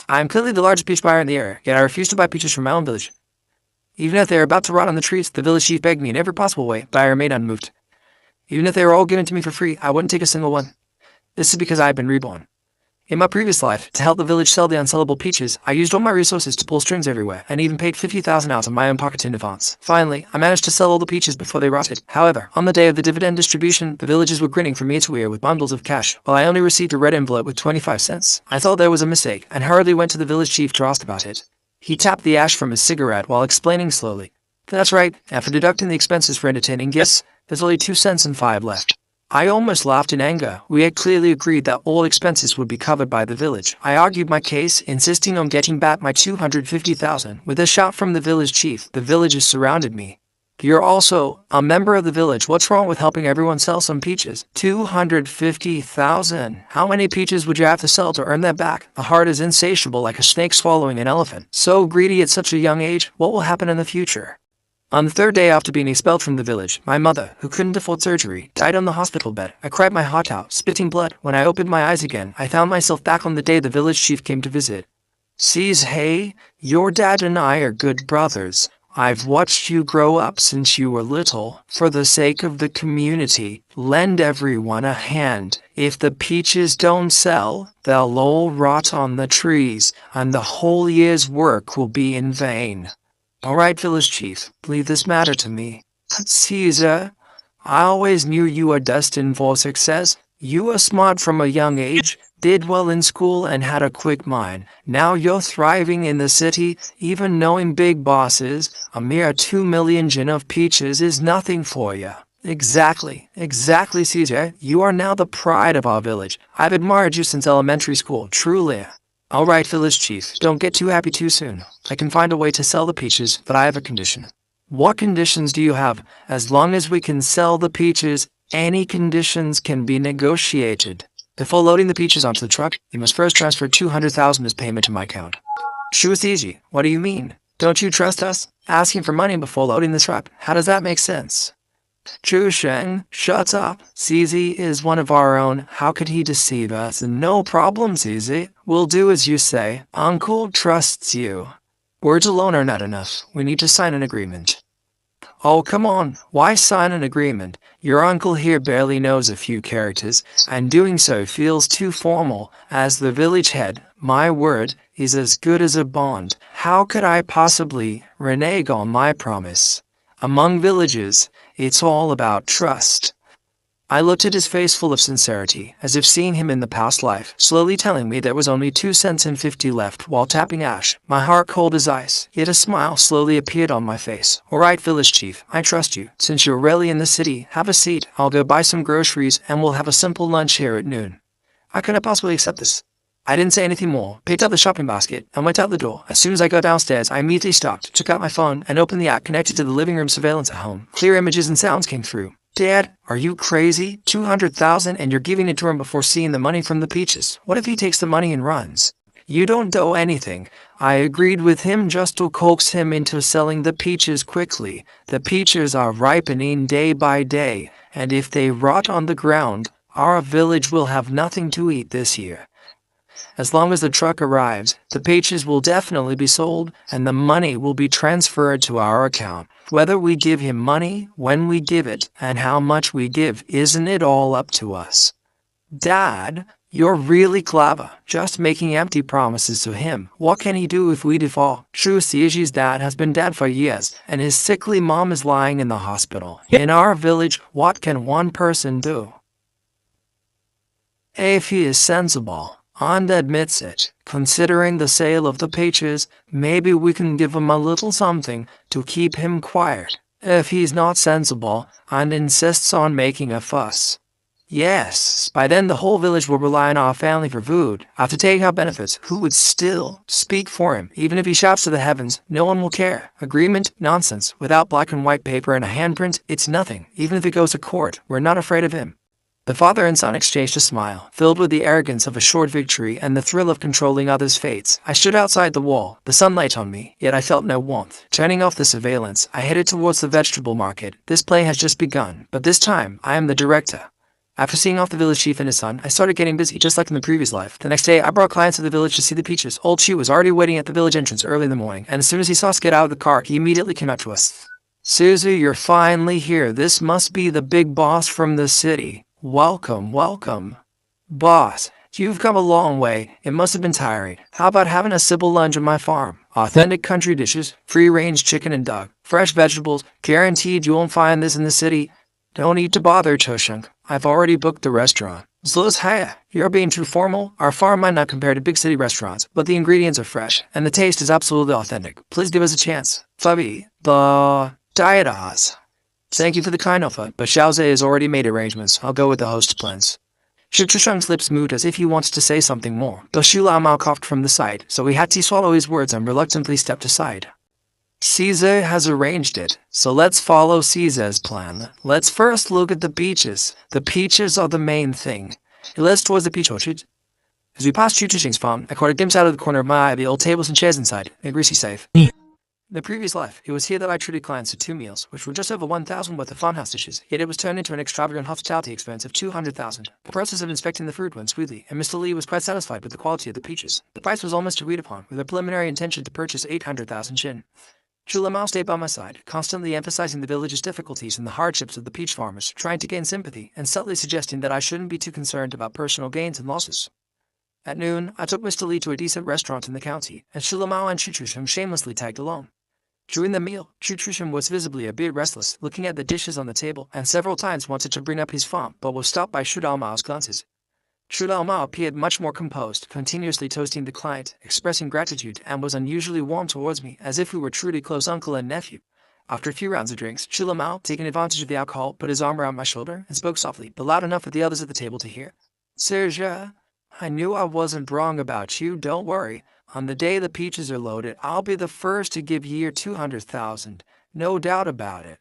I am clearly the largest peach buyer in the area, yet I refuse to buy peaches from my own village. Even if they are about to rot on the trees, the village chief begged me in every possible way, but I remained unmoved. Even if they were all given to me for free, I wouldn't take a single one. This is because I have been reborn. In my previous life, to help the village sell the unsellable peaches, I used all my resources to pull strings everywhere, and even paid 50,000 out of my own pocket in advance. Finally, I managed to sell all the peaches before they rotted. However, on the day of the dividend distribution, the villagers were grinning from ear to ear with bundles of cash, while I only received a red envelope with 25 cents. I thought there was a mistake, and hurriedly went to the village chief to ask about it. He tapped the ash from his cigarette while explaining slowly. That's right, after deducting the expenses for entertaining guests, there's only 2 cents and 5 left. I almost laughed in anger. We had clearly agreed that all expenses would be covered by the village. I argued my case, insisting on getting back my 250,000. With a shout from the village chief, the villagers surrounded me. You're also a member of the village. What's wrong with helping everyone sell some peaches? 250,000. How many peaches would you have to sell to earn that back? The heart is insatiable like a snake swallowing an elephant. So greedy at such a young age, what will happen in the future? On the 3rd day after being expelled from the village, my mother, who couldn't afford surgery, died on the hospital bed. I cried my heart out, spitting blood. When I opened my eyes again, I found myself back on the day the village chief came to visit. Sees, hey, your dad and I are good brothers. I've watched you grow up since you were little. For the sake of the community, lend everyone a hand. If the peaches don't sell, they'll all rot on the trees, and the whole year's work will be in vain. All right, village chief, leave this matter to me. Caesar, I always knew you were destined for success. You were smart from a young age, did well in school, and had a quick mind. Now you're thriving in the city, even knowing big bosses. A mere 2 million gin of peaches is nothing for you. Exactly, Caesar. You are now the pride of our village. I've admired you since elementary school, truly. All right, village chief, don't get too happy too soon. I can find a way to sell the peaches, but I have a condition. What conditions do you have? As long as we can sell the peaches, any conditions can be negotiated. Before loading the peaches onto the truck, you must first transfer 200,000 as payment to my account. Sure, it's easy. What do you mean? Don't you trust us? Asking for money before loading the truck. How does that make sense? Chu Sheng, shut up. Zizi is one of our own. How could he deceive us? No problem, Zizi. We'll do as you say. Uncle trusts you. Words alone are not enough. We need to sign an agreement. Oh, come on. Why sign an agreement? Your uncle here barely knows a few characters, and doing so feels too formal. As the village head, my word is as good as a bond. How could I possibly renege on my promise? Among villages, it's all about trust. I looked at his face full of sincerity, as if seeing him in the past life, slowly telling me there was only 2 cents and 50 left while tapping ash, my heart cold as ice, yet a smile slowly appeared on my face. All right, village chief, I trust you. Since you're rarely in the city, have a seat. I'll go buy some groceries and we'll have a simple lunch here at noon. I couldn't possibly accept this. I didn't say anything more, picked up the shopping basket, and went out the door. As soon as I got downstairs, I immediately stopped, took out my phone, and opened the app connected to the living room surveillance at home. Clear images and sounds came through. Dad, are you crazy? 200,000 and you're giving it to him before seeing the money from the peaches. What if he takes the money and runs? You don't owe anything. I agreed with him just to coax him into selling the peaches quickly. The peaches are ripening day by day, and if they rot on the ground, our village will have nothing to eat this year. As long as the truck arrives, the peaches will definitely be sold, and the money will be transferred to our account. Whether we give him money, when we give it, and how much we give, isn't it all up to us? Dad, you're really clever, just making empty promises to him. What can he do if we default? True, Siji's dad has been dead for years, and his sickly mom is lying in the hospital. In our village, what can one person do? If he is sensible and admits it, considering the sale of the peaches, maybe we can give him a little something to keep him quiet. If he's not sensible and insists on making a fuss, yes, by then the whole village will rely on our family for food. After taking out benefits, who would still speak for him? Even if he shouts to the heavens, no one will care. Agreement? Nonsense. Without black and white paper and a handprint, it's nothing. Even if it goes to court, we're not afraid of him. The father and son exchanged a smile, filled with the arrogance of a short victory and the thrill of controlling others' fates. I stood outside the wall, the sunlight on me, yet I felt no warmth. Turning off the surveillance, I headed towards the vegetable market. This play has just begun, but this time, I am the director. After seeing off the village chief and his son, I started getting busy, just like in the previous life. The next day, I brought clients to the village to see the peaches. Old Chu was already waiting at the village entrance early in the morning, and as soon as he saw us get out of the car, he immediately came out to us. Suzu, you're finally here. This must be the big boss from the city. Welcome, welcome. Boss, you've come a long way. It must have been tiring. How about having a simple lunch at my farm? Authentic country dishes, free-range chicken and duck, fresh vegetables. Guaranteed you won't find this in the city. Don't need to bother, Choshunk. I've already booked the restaurant. Zluzhaya, you're being too formal. Our farm might not compare to big city restaurants, but the ingredients are fresh, and the taste is absolutely authentic. Please give us a chance. Fabi, the Dietas. Thank you for the kind offer, but Xiaoze has already made arrangements. I'll go with the host plans. Chuchusheng's lips moved as if he wants to say something more, though Xu Lao Mao coughed from the side, so he had to swallow his words and reluctantly stepped aside. Caesar has arranged it, so let's follow Caesar's plan. Let's first look at the peaches. The peaches are the main thing. He led us towards the peach orchard. As we passed Chuchusheng's farm, I caught a glimpse out of the corner of my eye of the old tables and chairs inside, a greasy safe. In the previous life, it was here that I treated clients to 2 meals, which were just over 1,000 worth of farmhouse dishes, yet it was turned into an extravagant hospitality expense of 200,000. The process of inspecting the fruit went smoothly, and Mr. Li was quite satisfied with the quality of the peaches. The price was almost agreed upon, with a preliminary intention to purchase 800,000 shin. Chula Mao stayed by my side, constantly emphasizing the village's difficulties and the hardships of the peach farmers, trying to gain sympathy, and subtly suggesting that I shouldn't be too concerned about personal gains and losses. At noon, I took Mr. Li to a decent restaurant in the county, and Chula Mao and Chuchusheng shamelessly tagged along. During the meal, Chuchusheng was visibly a bit restless, looking at the dishes on the table, and several times wanted to bring up his farm, but was stopped by Shu Dao Mao's glances. Shu Dao Mao appeared much more composed, continuously toasting the client, expressing gratitude, and was unusually warm towards me, as if we were truly close uncle and nephew. After a few rounds of drinks, Shu Mao, taking advantage of the alcohol, put his arm around my shoulder and spoke softly, but loud enough for the others at the table to hear. Serge, I knew I wasn't wrong about you, don't worry. On the day the peaches are loaded, I'll be the first to give ye 200,000. No doubt about it.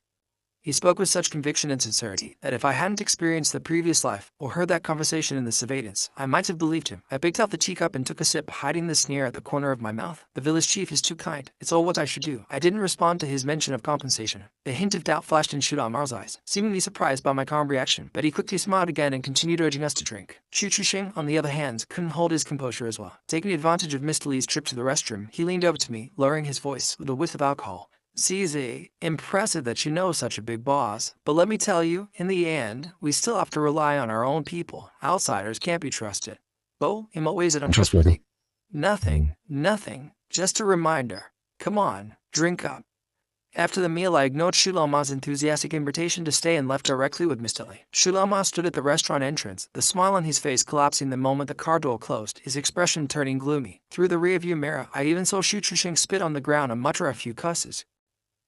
He spoke with such conviction and sincerity that if I hadn't experienced the previous life or heard that conversation in the surveillance, I might have believed him. I picked up the teacup and took a sip, hiding the sneer at the corner of my mouth. The village chief is too kind. It's all what I should do. I didn't respond to his mention of compensation. A hint of doubt flashed in Shu Mao's eyes, seemingly surprised by my calm reaction, but he quickly smiled again and continued urging us to drink. Chuchusheng, on the other hand, couldn't hold his composure as well. Taking advantage of Mr. Li's trip to the restroom, he leaned over to me, lowering his voice with a whiff of alcohol. CZ, impressive that you know such a big boss, but let me tell you, in the end, we still have to rely on our own people. Outsiders can't be trusted. Oh, in what way is it untrustworthy? Nothing. Just a reminder. Come on, drink up. After the meal, I ignored Shu Mao's enthusiastic invitation to stay and left directly with Mr. Li. Shu Mao stood at the restaurant entrance, the smile on his face collapsing the moment the car door closed, his expression turning gloomy. Through the rearview mirror, I even saw Shu Chusheng spit on the ground and mutter a few cusses.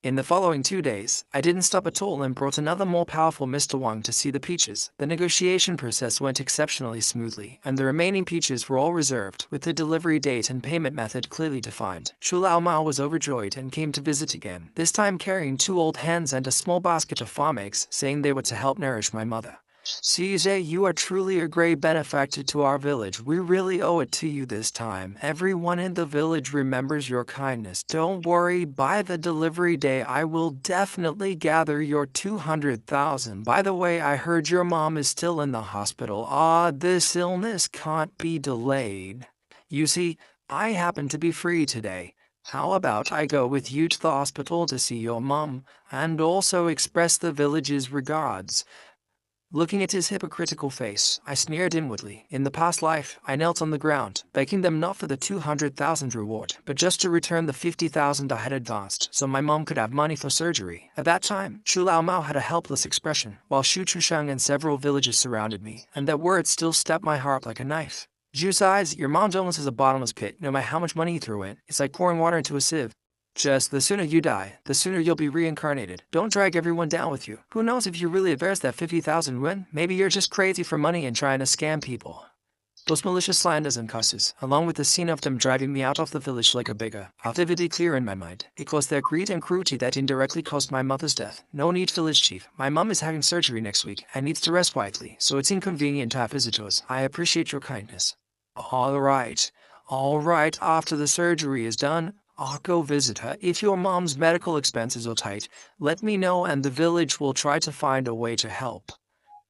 In the following 2 days, I didn't stop at all and brought another more powerful Mr. Wang to see the peaches. The negotiation process went exceptionally smoothly, and the remaining peaches were all reserved, with the delivery date and payment method clearly defined. Shu Lao Mao was overjoyed and came to visit again, this time carrying 2 old hens and a small basket of farm eggs, saying they were to help nourish my mother. CJ, you are truly a great benefactor to our village. We really owe it to you this time. Everyone in the village remembers your kindness. Don't worry, by the delivery day, I will definitely gather your 200,000. By the way, I heard your mom is still in the hospital. This illness can't be delayed. You see, I happen to be free today. How about I go with you to the hospital to see your mom, and also express the village's regards? Looking at his hypocritical face, I sneered inwardly. In the past life, I knelt on the ground, begging them not for the 200,000 reward, but just to return the 50,000 I had advanced, so my mom could have money for surgery. At that time, Shu Lao Mao had a helpless expression, while Shu Chusheng and several villagers surrounded me, and that word still stabbed my heart like a knife. Juice eyes, your mom's illness is a bottomless pit. No matter how much money you throw in, it's like pouring water into a sieve. Just the sooner you die, the sooner you'll be reincarnated. Don't drag everyone down with you. Who knows if you really adverse that 50,000 yuan? Maybe you're just crazy for money and trying to scam people. Those malicious slanders and cusses, along with the scene of them driving me out of the village like a beggar, are vividly clear in my mind. It was their greed and cruelty that indirectly caused my mother's death. No need, village chief. My mom is having surgery next week and needs to rest wisely, so it's inconvenient to have visitors. I appreciate your kindness. All right. After the surgery is done, I'll go visit her. If your mom's medical expenses are tight, let me know and the village will try to find a way to help.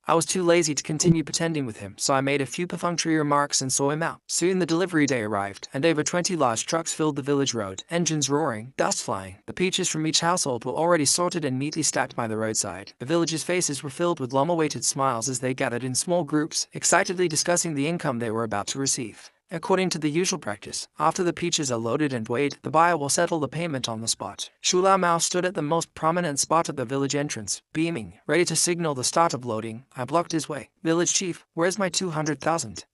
I was too lazy to continue pretending with him, so I made a few perfunctory remarks and saw him out. Soon the delivery day arrived, and over 20 large trucks filled the village road, engines roaring, dust flying. The peaches from each household were already sorted and neatly stacked by the roadside. The villagers' faces were filled with long-awaited smiles as they gathered in small groups, excitedly discussing the income they were about to receive. According to the usual practice, after the peaches are loaded and weighed, the buyer will settle the payment on the spot. Shu Lao stood at the most prominent spot at the village entrance, beaming, ready to signal the start of loading. I blocked his way. "Village chief, where's my 200,000?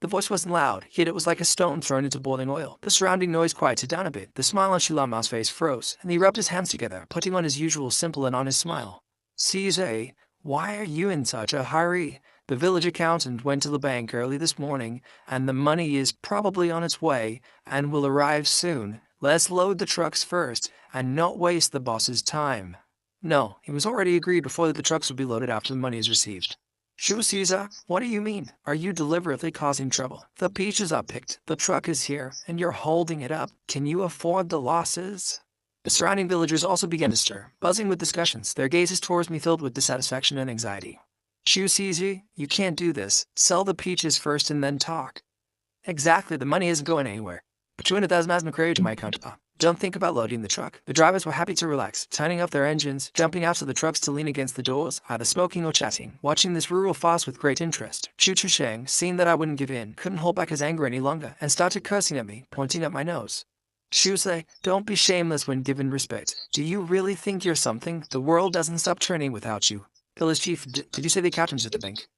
The voice wasn't loud, yet it was like a stone thrown into boiling oil. The surrounding noise quieted down a bit. The smile on Shu Lao's face froze, and he rubbed his hands together, putting on his usual simple and honest smile. "Caesar, why are you in such a hurry? The village accountant went to the bank early this morning, and the money is probably on its way and will arrive soon. Let's load the trucks first and not waste the boss's time." No, it was already agreed before that the trucks would be loaded after the money is received. "Shu Caesar, what do you mean? Are you deliberately causing trouble? The peaches are picked, the truck is here, and you're holding it up. Can you afford the losses?" The surrounding villagers also began to stir, buzzing with discussions, their gazes towards me filled with dissatisfaction and anxiety. "Shu Caesar, you can't do this. Sell the peaches first and then talk." "Exactly, the money isn't going anywhere. But 200,000 as McCrary to my account. Don't think about loading the truck." The drivers were happy to relax, turning up their engines, jumping out of the trucks to lean against the doors, either smoking or chatting, watching this rural farce with great interest. Chu Chusheng, seeing that I wouldn't give in, couldn't hold back his anger any longer, and started cursing at me, pointing at my nose. "Shusei, don't be shameless when given respect. Do you really think you're something? The world doesn't stop turning without you." "Village chief, did you say the accountant's at the bank?"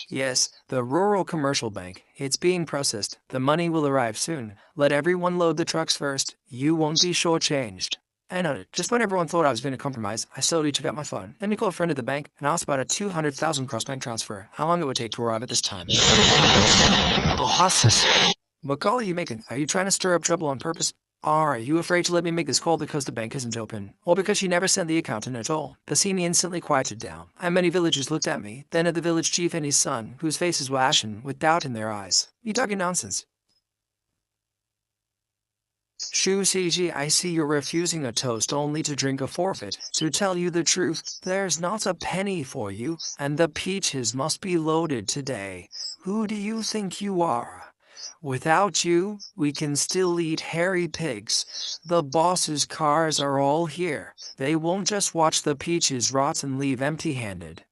"Yes, the rural commercial bank. It's being processed. The money will arrive soon. Let everyone load the trucks first. You won't be shortchanged." I noted. Just when everyone thought I was being a compromise, I slowly took out my phone. Then we called a friend at the bank and asked about a 200,000 cross-bank transfer. How long it would take to arrive at this time. "Bosses. What call are you making? Are you trying to stir up trouble on purpose? Are you afraid to let me make this call because the bank isn't open? Or because she never sent the accountant at all?" The scene instantly quieted down, and many villagers looked at me, then at the village chief and his son, whose faces were ashen, with doubt in their eyes. "You talking nonsense?" "Shu Ciji, I see you're refusing a toast only to drink a forfeit. To tell you the truth, there's not a penny for you, and the peaches must be loaded today. Who do you think you are? Without you, we can still eat hairy pigs. The boss's cars are all here. They won't just watch the peaches rot and leave empty-handed."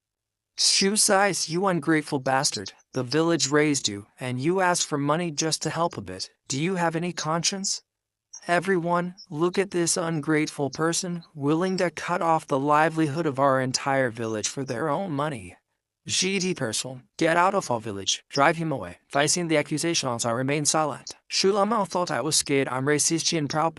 "Shoe size, you ungrateful bastard. The village raised you, and you asked for money just to help a bit. Do you have any conscience? Everyone, look at this ungrateful person, willing to cut off the livelihood of our entire village for their own money. GD person, get out of our village. Drive him away." Facing the accusations, I remained silent. Shulamao thought I was scared. I'm racist and proud.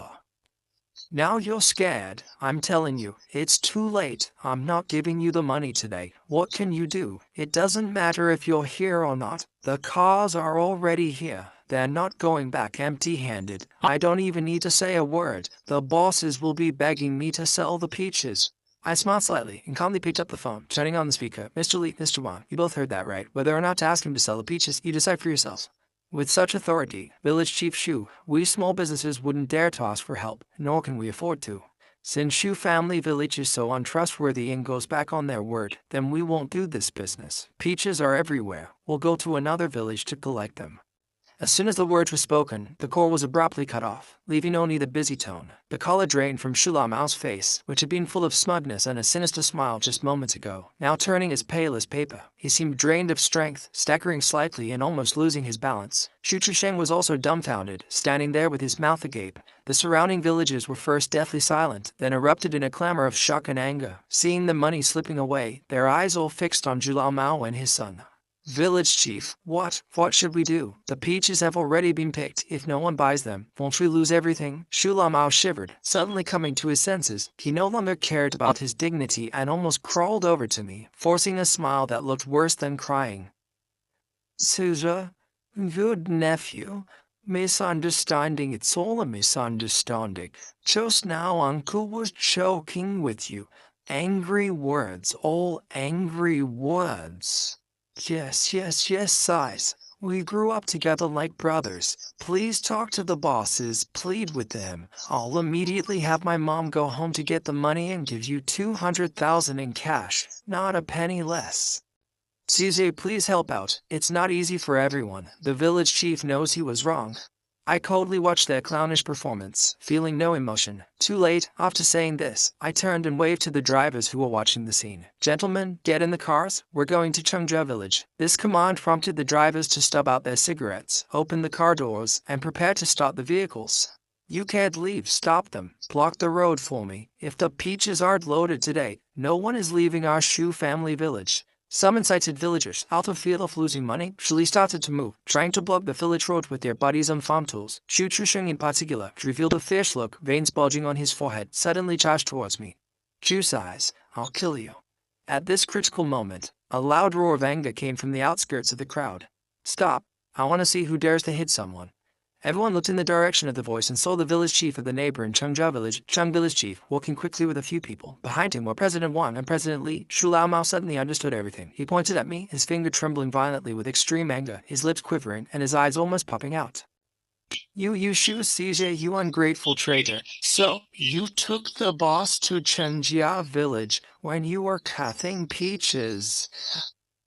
"Now you're scared. I'm telling you, it's too late. I'm not giving you the money today. What can you do? It doesn't matter if you're here or not. The cars are already here. They're not going back empty-handed. I don't even need to say a word. The bosses will be begging me to sell the peaches." I smiled slightly and calmly picked up the phone, turning on the speaker. "Mr. Li, Mr. Wang, you both heard that right. Whether or not to ask him to sell the peaches, you decide for yourselves. With such authority, Village Chief Shu, we small businesses wouldn't dare to ask for help, nor can we afford to. Since Shu family village is so untrustworthy and goes back on their word, then we won't do this business. Peaches are everywhere. We'll go to another village to collect them." As soon as the words were spoken, the call was abruptly cut off, leaving only the busy tone. The color drained from Shulamao's face, which had been full of smugness and a sinister smile just moments ago, now turning as pale as paper. He seemed drained of strength, staggering slightly and almost losing his balance. Shu Chusheng was also dumbfounded, standing there with his mouth agape. The surrounding villagers were first deathly silent, then erupted in a clamor of shock and anger, seeing the money slipping away, their eyes all fixed on Julamao and his son. "Village chief, what should we do? The peaches have already been picked. If no one buys them, won't we lose everything?" Shulamao shivered, suddenly coming to his senses. He no longer cared about his dignity and almost crawled over to me, forcing a smile that looked worse than crying. "Suja, good nephew. Misunderstanding, it's all a misunderstanding. Just now uncle was joking with you. Angry words, all angry words." Yes, size. We grew up together like brothers. Please talk to the bosses, plead with them. I'll immediately have my mom go home to get the money and give you 200,000 in cash, not a penny less. CJ, please help out. It's not easy for everyone. The village chief knows he was wrong. I coldly watched their clownish performance, feeling no emotion. Too late, after saying this, I turned and waved to the drivers who were watching the scene. Gentlemen, get in the cars, we're going to Chengja village. This command prompted the drivers to stub out their cigarettes, open the car doors, and prepare to start the vehicles. You can't leave, stop them, block the road for me. If the peaches aren't loaded today, no one is leaving our Shu family village. Some incited villagers, out of fear of losing money, actually started to move, trying to block the village road with their bodies and farm tools. Shu Chusheng in particular revealed a fierce look, veins bulging on his forehead, suddenly charged towards me. Chu sighs, I'll kill you. At this critical moment, a loud roar of anger came from the outskirts of the crowd. Stop, I want to see who dares to hit someone. Everyone looked in the direction of the voice and saw the village chief of the neighboring Chengja village, Cheng village chief, walking quickly with a few people. Behind him were President Wang and President Li. Shu Laomao suddenly understood everything. He pointed at me, his finger trembling violently with extreme anger, his lips quivering, and his eyes almost popping out. You Shu CJ, you ungrateful traitor. So, you took the boss to Chenjia village when you were cutting peaches.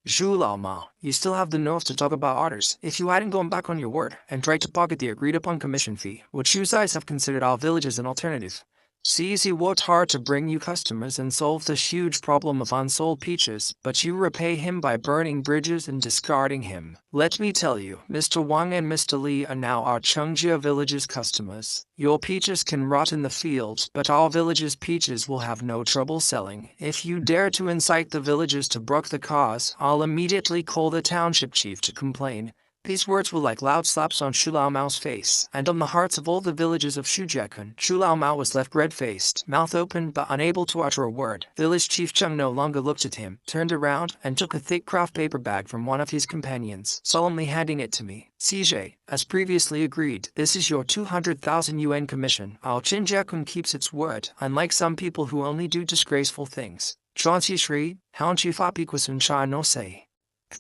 Zhu Laomao, you still have the nerve to talk about orders. If you hadn't gone back on your word and tried to pocket the agreed-upon commission fee, would Shu's eyes have considered our village as an alternative? He worked hard to bring you customers and solve the huge problem of unsold peaches, but you repay him by burning bridges and discarding him. Let me tell you, Mr. Wang and Mr. Li are now our Chengjia village's customers. Your peaches can rot in the fields, but our village's peaches will have no trouble selling. If you dare to incite the villagers to brook the cause, I'll immediately call the township chief to complain. These words were like loud slaps on Shu Laomao's face, and on the hearts of all the villagers of Shujiakun. Shu Laomao was left red-faced, mouth open but unable to utter a word. Village Chief Cheng no longer looked at him, turned around, and took a thick craft paper bag from one of his companions, solemnly handing it to me. CJ, as previously agreed, this is your 200,000 yuan commission. Our Jinjiakun keeps its word, unlike some people who only do disgraceful things. Zhuangqi Shri, Haonqi Fapikwasun Cha no say.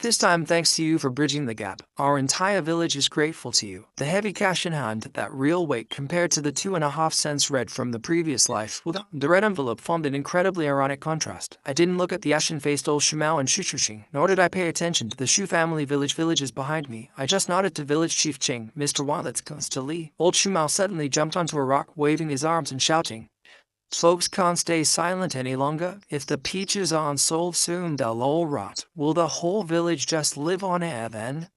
This time, thanks to you for bridging the gap. Our entire village is grateful to you. The heavy cash in hand, that real weight compared to the 2.5 cents red from the previous life. The red envelope formed an incredibly ironic contrast. I didn't look at the ashen-faced old Shumao and Shuchuxing, nor did I pay attention to the Shu family villages behind me. I just nodded to village chief Ching, Mr. Wang, let's go to Li. Old Shumao suddenly jumped onto a rock, waving his arms and shouting. Folks can't stay silent any longer. If the peaches aren't sold soon, they'll all rot. Will the whole village just live on air then?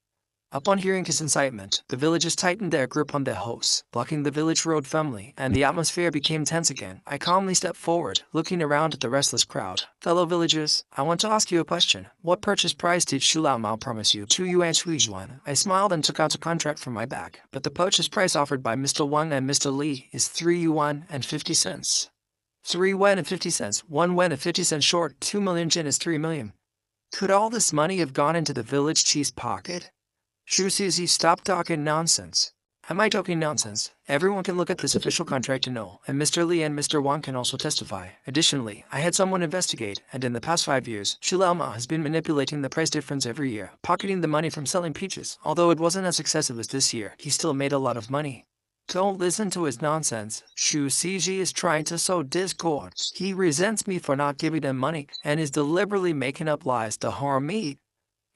Upon hearing his incitement, the villagers tightened their grip on their hosts, blocking the village road firmly, and the atmosphere became tense again. I calmly stepped forward, looking around at the restless crowd. Fellow villagers, I want to ask you a question. What purchase price did Shu Laomao promise you? 2 yuan. I smiled and took out a contract from my bag, but the purchase price offered by Mr. Wang and Mr. Li is 3 yuan and 50 cents. 3 yuan and 50 cents, 1 yuan and 50 cents short, 2 million jin is 3 million. Could all this money have gone into the village chief's pocket? Shu Suzy, stop talking nonsense. Am I talking nonsense? Everyone can look at this official contract and know, and Mr. Li and Mr. Wang can also testify. Additionally, I had someone investigate, and in the past 5 years, Shu Laomao has been manipulating the price difference every year, pocketing the money from selling peaches. Although it wasn't as excessive as this year, he still made a lot of money. Don't listen to his nonsense. Shu Ciji is trying to sow discord. He resents me for not giving him money, and is deliberately making up lies to harm me.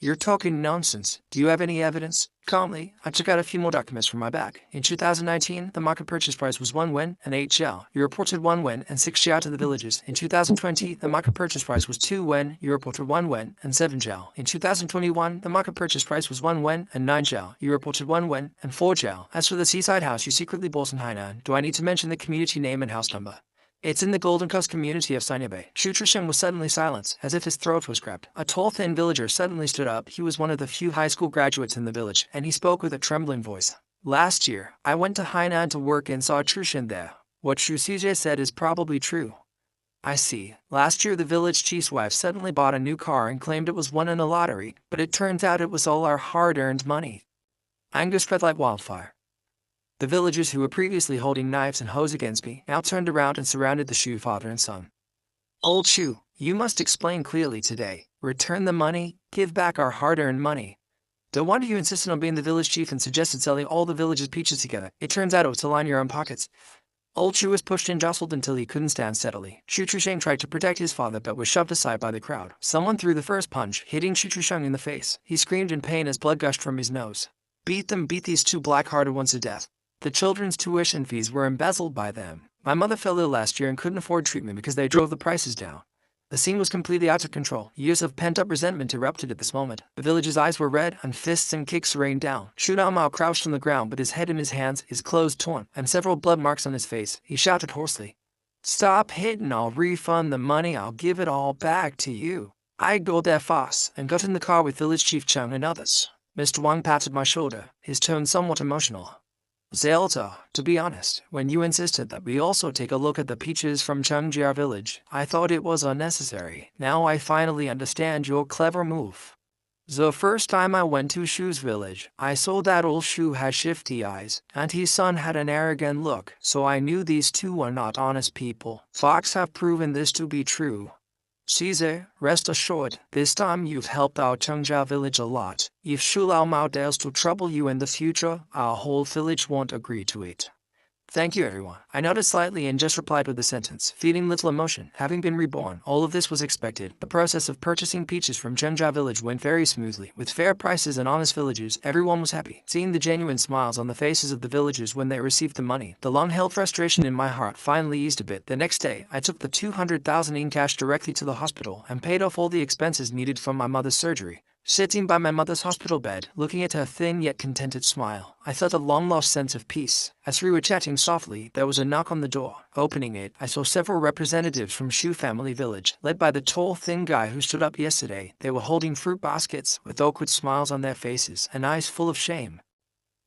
You're talking nonsense. Do you have any evidence? Calmly, I took out a few more documents from my bag. In 2019, the market purchase price was 1 yuan and 8 xiao. You reported 1 yuan and 6 xiao to the villagers. In 2020, the market purchase price was 2 yuan. You reported 1 yuan and 7 xiao. In 2021, the market purchase price was 1 yuan and 9 xiao. You reported 1 yuan and 4 xiao. As for the seaside house you secretly bought in Hainan, do I need to mention the community name and house number? It's in the Golden Coast community of Sinabe. Shu Trishan was suddenly silent, as if his throat was grabbed. A tall, thin villager suddenly stood up. He was one of the few high school graduates in the village, and he spoke with a trembling voice. Last year, I went to Hainan to work and saw Trishan there. What Shu Sije said is probably true. I see. Last year the village chief's wife suddenly bought a new car and claimed it was won in a lottery, but it turns out it was all our hard-earned money. Anger spread like wildfire. The villagers who were previously holding knives and hoes against me now turned around and surrounded the Shu father and son. Old Shu, you must explain clearly today. Return the money, give back our hard-earned money. No wonder you insisted on being the village chief and suggested selling all the village's peaches together. It turns out it was to line your own pockets. Old Shu was pushed and jostled until he couldn't stand steadily. Shu Chusheng tried to protect his father but was shoved aside by the crowd. Someone threw the first punch, hitting Shu Chusheng in the face. He screamed in pain as blood gushed from his nose. Beat these two black-hearted ones to death. The children's tuition fees were embezzled by them. My mother fell ill last year and couldn't afford treatment because they drove the prices down. The scene was completely out of control. Years of pent-up resentment erupted at this moment. The village's eyes were red, and fists and kicks rained down. Shu Mao crouched on the ground with his head in his hands, his clothes torn, and several blood marks on his face. He shouted hoarsely, "Stop hitting, I'll refund the money, I'll give it all back to you." I go there fast and got in the car with village chief Cheng and others. Mr. Wang patted my shoulder, his tone somewhat emotional. "Zelda, to be honest, when you insisted that we also take a look at the peaches from Chengjiar village, I thought it was unnecessary. Now I finally understand your clever move. The first time I went to Shu's village, I saw that old Shu had shifty eyes, and his son had an arrogant look, so I knew these two were not honest people. Fox have proven this to be true. Caesar, rest assured, this time you've helped our Chengjiao village a lot. If Shu Mao dares to trouble you in the future, our whole village won't agree to it." "Thank you, everyone." I nodded slightly and just replied with a sentence, feeling little emotion. Having been reborn, all of this was expected. The process of purchasing peaches from Chengjiao village went very smoothly. With fair prices and honest villagers, everyone was happy. Seeing the genuine smiles on the faces of the villagers when they received the money, the long-held frustration in my heart finally eased a bit. The next day, I took the 200,000 in cash directly to the hospital and paid off all the expenses needed from my mother's surgery. Sitting by my mother's hospital bed, looking at her thin yet contented smile, I felt a long-lost sense of peace. As we were chatting softly, there was a knock on the door. Opening it, I saw several representatives from Shu family village, led by the tall, thin guy who stood up yesterday. They were holding fruit baskets, with awkward smiles on their faces and eyes full of shame.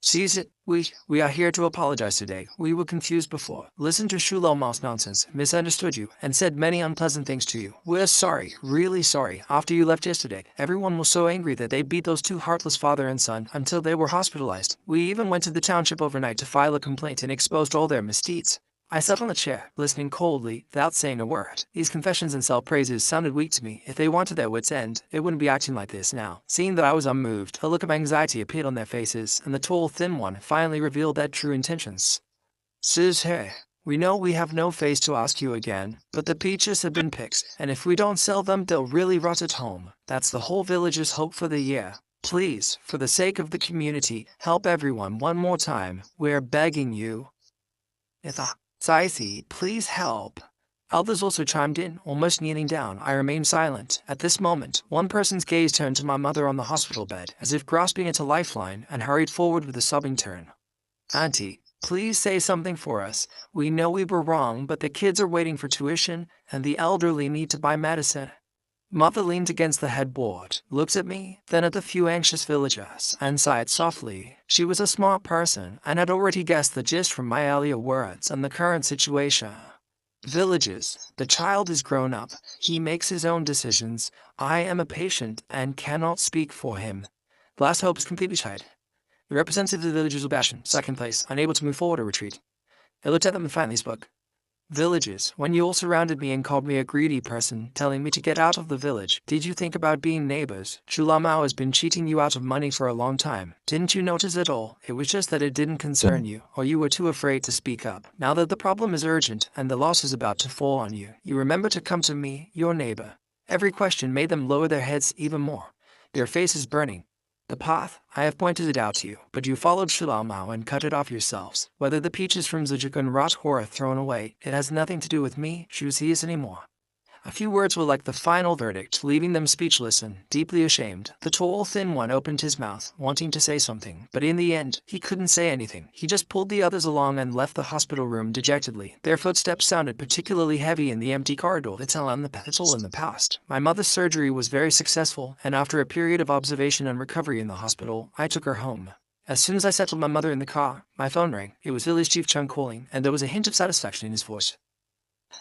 "Caesar, we are here to apologize today. We were confused before, listened to Shu Mao's nonsense, misunderstood you, and said many unpleasant things to you. We're sorry, really sorry. After you left yesterday, everyone was so angry that they beat those two heartless father and son until they were hospitalized. We even went to the township overnight to file a complaint and exposed all their misdeeds." I sat on the chair, listening coldly, without saying a word. These confessions and self-praises sounded weak to me. If they wanted their wits' end, they wouldn't be acting like this now. Seeing that I was unmoved, a look of anxiety appeared on their faces, and the tall, thin one finally revealed their true intentions. "Caesar, we know we have no face to ask you again, but the peaches have been picked, and if we don't sell them, they'll really rot at home. That's the whole village's hope for the year. Please, for the sake of the community, help everyone one more time. We're begging you." "Saithi, please help." Others also chimed in, almost kneeling down. I remained silent. At this moment, one person's gaze turned to my mother on the hospital bed, as if grasping at a lifeline, and hurried forward with a sobbing tone. "Auntie, please say something for us. We know we were wrong, but the kids are waiting for tuition, and the elderly need to buy medicine." Mother leaned against the headboard, looked at me, then at the few anxious villagers, and sighed softly. She was a smart person, and had already guessed the gist from my earlier words and the current situation. "Villagers, the child is grown up. He makes his own decisions. I am a patient and cannot speak for him." The last hope is completely tied. The representative of the villagers will bash him, second place, unable to move forward or retreat. I looked at them and finally spoke. "Villagers, when you all surrounded me and called me a greedy person, telling me to get out of the village, did you think about being neighbors? Shu Mao has been cheating you out of money for a long time. Didn't you notice it all? It was just that it didn't concern you, or you were too afraid to speak up. Now that the problem is urgent and the loss is about to fall on you, you remember to come to me, your neighbor." Every question made them lower their heads even more. Their faces burning. "The path, I have pointed it out to you, but you followed Shu Mao and cut it off yourselves. Whether the peaches from Zhejiang rot or are thrown away, it has nothing to do with me, Shu Xi's anymore." A few words were like the final verdict, leaving them speechless and deeply ashamed. The tall, thin one opened his mouth, wanting to say something, but in the end, he couldn't say anything. He just pulled the others along and left the hospital room dejectedly. Their footsteps sounded particularly heavy in the empty corridor. It's all in the past. My mother's surgery was very successful, and after a period of observation and recovery in the hospital, I took her home. As soon as I settled my mother in the car, my phone rang. It was Village Chief Cheng calling, and there was a hint of satisfaction in his voice.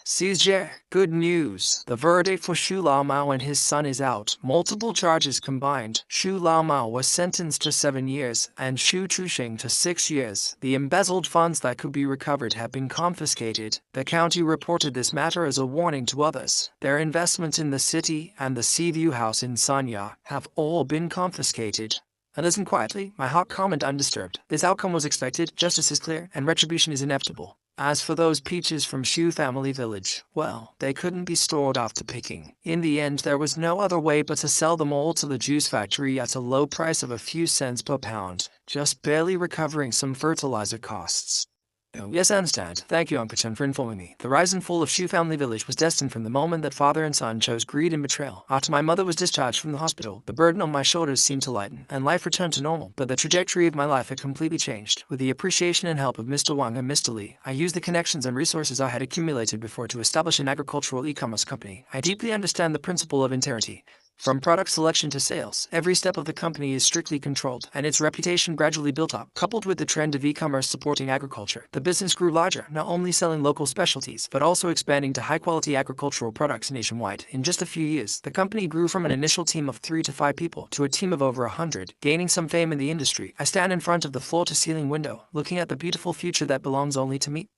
"Caesar, good news. The verdict for Shu Mao and his son is out. Multiple charges combined. Shu Mao was sentenced to 7 years, and Shu Chusheng to 6 years. The embezzled funds that could be recovered have been confiscated. The county reported this matter as a warning to others. Their investments in the city and the Seaview house in Sanya have all been confiscated." I listened quietly, my heart calm and undisturbed. This outcome was expected, justice is clear, and retribution is inevitable. As for those peaches from Shu Family Village, well, they couldn't be stored after picking. In the end, there was no other way but to sell them all to the juice factory at a low price of a few cents per pound, just barely recovering some fertilizer costs. Oh, yes, I understand. Thank you, Uncle Chen, for informing me. The rise and fall of Shu Family Village was destined from the moment that father and son chose greed and betrayal. After my mother was discharged from the hospital, the burden on my shoulders seemed to lighten, and life returned to normal. But the trajectory of my life had completely changed. With the appreciation and help of Mr. Wang and Mr. Li, I used the connections and resources I had accumulated before to establish an agricultural e-commerce company. I deeply understand the principle of integrity. From product selection to sales, every step of the company is strictly controlled, and its reputation gradually built up. Coupled with the trend of e-commerce supporting agriculture, the business grew larger, not only selling local specialties, but also expanding to high-quality agricultural products nationwide. In just a few years, the company grew from an initial team of 3 to 5 people to a team of over 100, gaining some fame in the industry. I stand in front of the floor-to-ceiling window, looking at the beautiful future that belongs only to me.